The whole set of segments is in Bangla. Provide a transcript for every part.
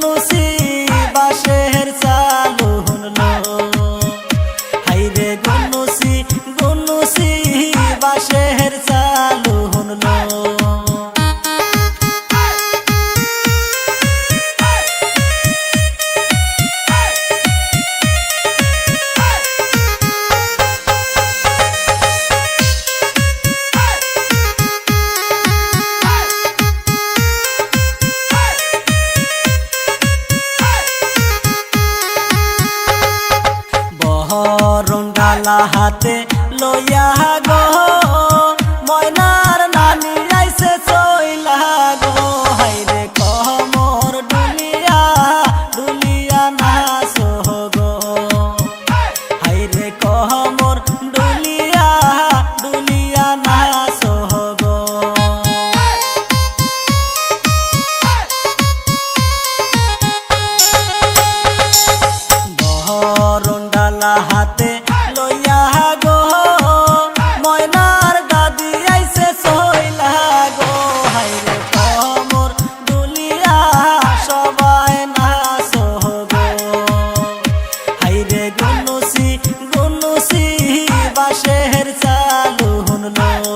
গুনুসি বাঁশের চালু হুনলো হাইরে গুনুসি গুনুসি বাঁশের চালু হুনলো রঙ্গালা হাতে লইয়া গো ময়নার নানি আইছে চইলা গো হাইরে কমর ডুলিয়া ডুলিয়া নাচো গো হাইরে কমর ডুলিয়া ডুলিয়া নাচো গো রঙ্গালা হাতে লইয়া গো ময়নার দাদি আইছে চইলা গো হাইরে কমর দুলিয়া সবাই নাচো গো হাইরে গুনুসি গুনুসি বাঁশের চালু হুনলো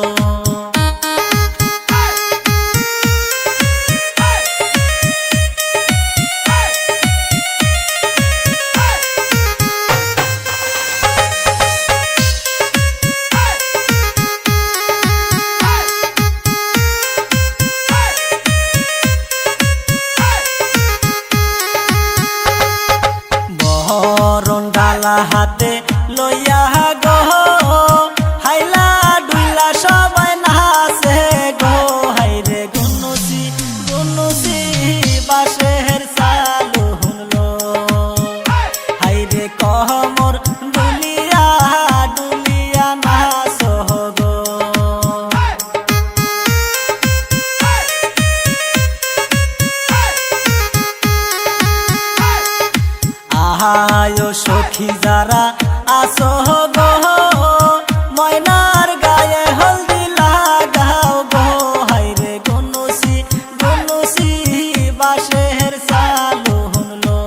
রঙ্গালা হাতে লইয়া গো হাইলা ডুইলা সবাই নাচে গো হাইরে গুনুসি গুনুসি বাঁশের চালু হুনলো হাইরে কমর ডুলিয়া ডুলিয়া নাচো গো আহায় সখী যারা আসো গো ময়নার গায়ে হলদি লাগাও গো হাইরে গুনুসি গুনুসি বাঁশের চালু হুনলো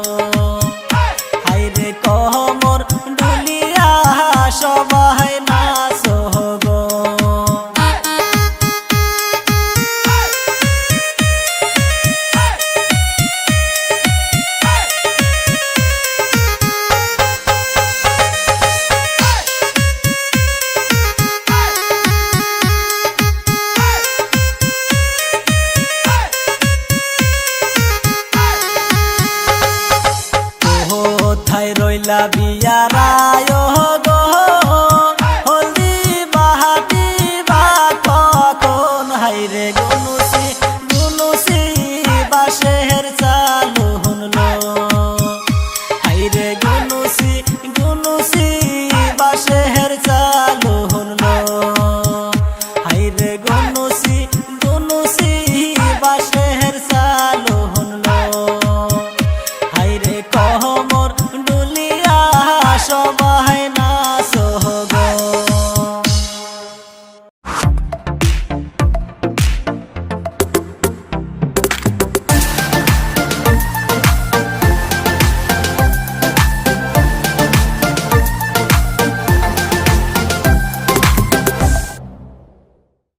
হাইরে কমর ডুলিয়া সবাই নাচো গো কোথায় রইলা বিয়ারা